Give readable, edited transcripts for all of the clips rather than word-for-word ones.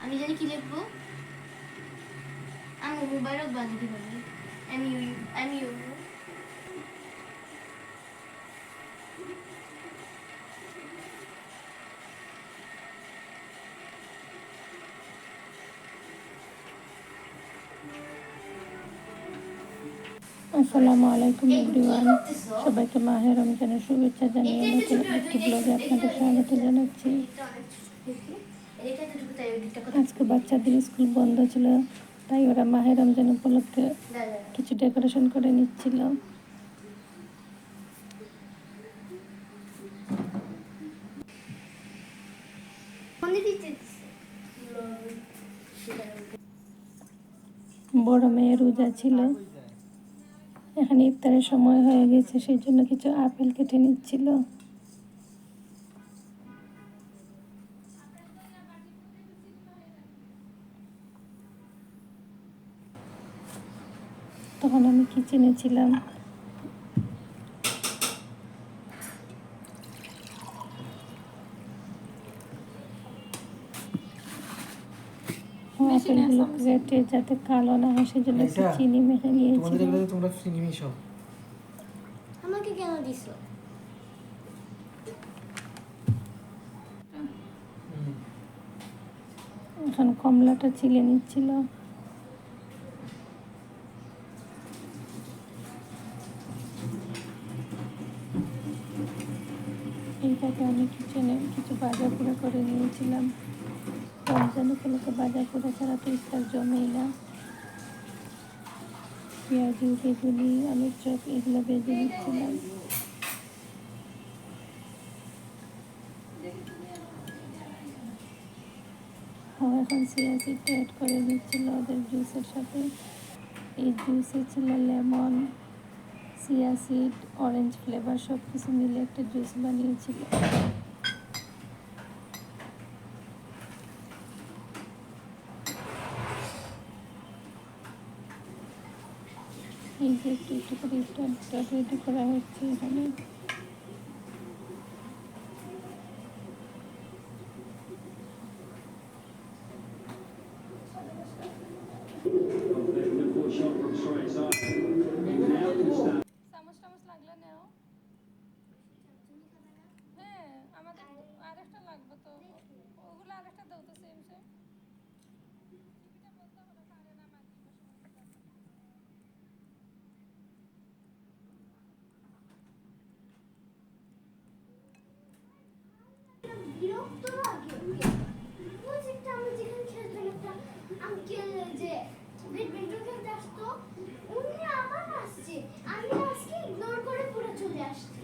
আমি জানি কি লিখবো। আমি মোবাইলও বাঁধি কিভাবে। আমি আসসালামু আলাইকুম এভরিওয়ান, সবাইকে মাহে রমজানের শুভেচ্ছা জানিয়ে নতুন একটি ব্লগে আপনাদের স্বাগত জানাচ্ছি। আজকে বাচ্চাদের স্কুল বন্ধ ছিল, তাই ওরা মাহে রমজান উপলক্ষে কিছু ডেকোরেশন করে নিচ্ছিল। বড় মেয়ে রোজা ছিল, এখানে ইফতারের সময় হয়ে গেছে, সেই জন্য কিছু আপেল কেটে নিচ্ছিল। তখন আমি কিচেনে ছিলাম। আপেলগুলো কেটে যাতে কালো না হয় সেজন্য একটু চিনি মেখে নিয়েছিলাম। তোমরা চিনি মিশাও। আমাকে কেন দিছো? এখন কমলাটা ছিলে নিচ্ছিল। এইটাকে আমি কিচেনে কিছু বাজার পোড়া করে নিয়েছিলাম। রমজান উপলক্ষে বাজার পোড়া ছাড়া তো ইফতার জমেই না। পেঁয়াজু, বেগুনি, আলুর চপ এগুলো ভেজে নিচ্ছিলাম। এখন চিয়া সিডটা অ্যাড করে নিচ্ছিল ওদের জুসের সাথে। এই জুসে ছিল lemon, chia seed, orange flavour সব কিছু মিলে একটা জুস বানিয়েছিল। এই যে একটু একটু করে ইফতারটা রেডি করা হচ্ছে এখানে। চামচ টামচ লাগলে নেও। হ্যাঁ, আমাদের আরেকটা লাগবে তো, ওগুলো আরেকটা দাও তো সেম সেম। বিরক্ত লাগে। ওই যে একটা আমি যেখানে খেলতাম একটা আঙ্কেল যে ব্যাডমিন্টন খেলতে আসতো, উনি আবার আসছে। আমি আজকে ইগনোর করে পুরো চলে আসছি।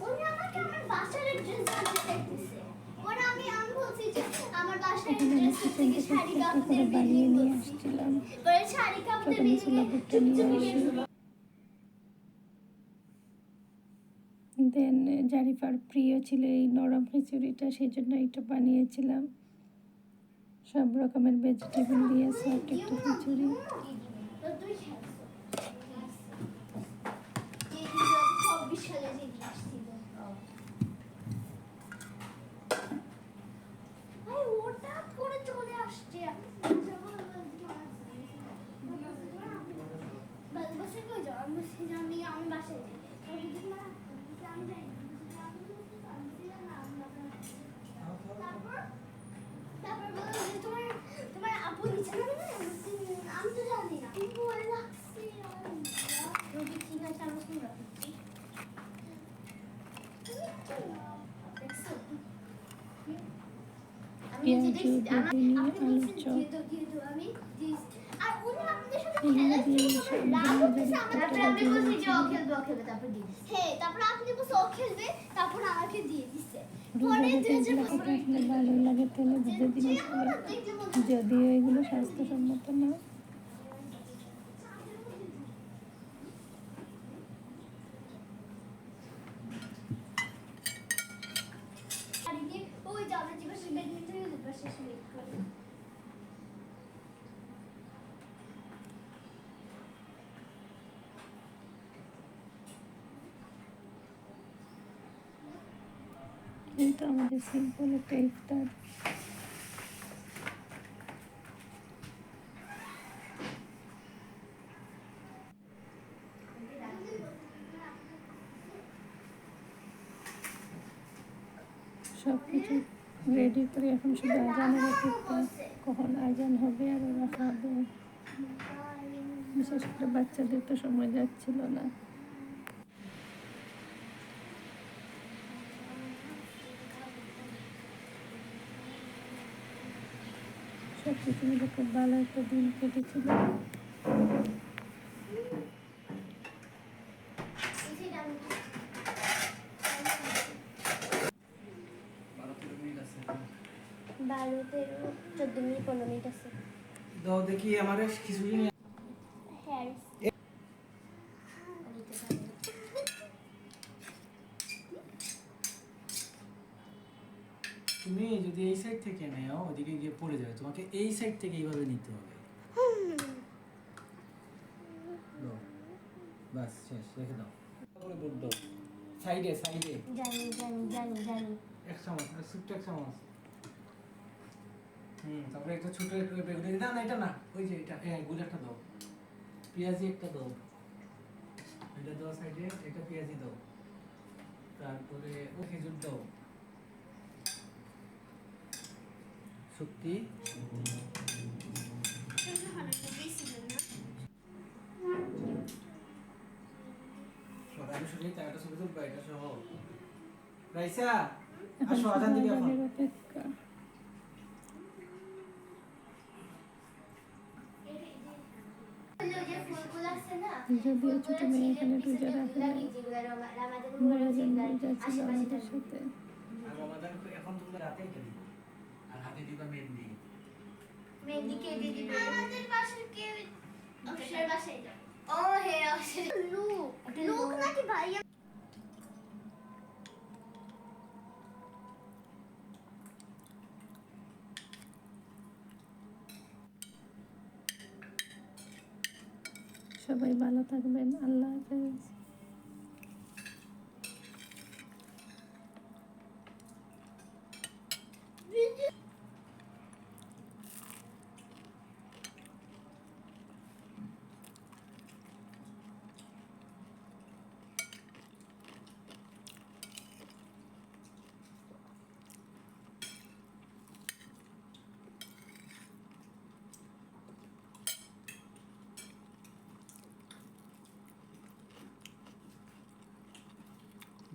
উনি আমাকে আমার বাসার অ্যাড্রেস জানতে চাইতেছে। পরে আমি বলছি যে আমার বাসার অ্যাড্রেস থেকে শাড়ি কাপড়ের বিল্ডিং বলছি। পরে শাড়ি কাপড়ের বিল্ডিং চুপচুপি দেন জারিফার প্রিয় ছিল এই নরম খিচুড়িটা, সেই জন্য এটা বানিয়েছিলাম। সব রকমের ভেজিটেবল দিয়ে সফট একটা খিচুড়ি। আমি বাসায় তারপর বললো যে তোমার আপু নিচে নামে না, আমি তো জানি না। ভয় লাগছে রবি, ঠিক আছে আমি শুনলাম। পেঁয়াজু, বেগুনি, আলুর চপ এগুলো দিয়ে ভালো লাগে তেলে ভেজে জিনিসগুলো, যদিও এগুলো স্বাস্থ্যসম্মত না। এই তো আমাদের সিম্পল একটা ইফতার। সব কিছু রেডি করে এখন শুধু আজানের অপেক্ষা, কখন আজান হবে আর ওরা খাবে। বিশেষ করে বাচ্চাদের তো সময় যাচ্ছিল না। সব কিছু মিলে খুব ভালো একটা দিন কেটেছিল। বারো 13 14 মিনিট 15 মিনিট আছে। দাও দেখি আমার কিছুই নেই। হ্যাঁ তুমি যদি এই সাইড থেকে নাও ওদিকে গিয়ে পড়ে যাবে, তোমাকে এই সাইড থেকে এইভাবে নিতে হবে। দাও, বাস শেষ, রেখে দাও। তারপরে দুধ দাও, সাইডে সাইডে জানি জানি জানি জানি। এক চামচ, ছোট্ট এক চামচ। তারপরে একটা ছোট বেগুনি না, না এটা না, ওই যে এটা গুড় একটা দাও, পেঁয়াজি একটা দাও, এটা দাও সাইডে, এটা পেঁয়াজি দাও, তারপরে ও খেজুর দাও, শক্তি সকালে শুনে টাকাটা ছবি তুলবা এটা সহ। রাইসা আসো, আজান দিবি এখন। আজানের অপেক্ষা। যদিও ছোট মেয়ে এখানে রোজা রাখে না, বড়জন রোজা ছিল আমাদের সাথে। আর রমাদান এখন তোমরা রাতেই খেলি, আর হাতে দিবা মেহেন্দি। মেহেন্দি কে দিয়ে দিবে? আমাদের বাসায় কে? অক্ষরের বাসায় যাও। ও হে অক্ষর লুক লুক নাকি ভাইয়া? সবাই ভালো থাকবেন, আল্লাহ হাফেজ।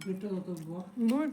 পেটটা কত বড়। গুড।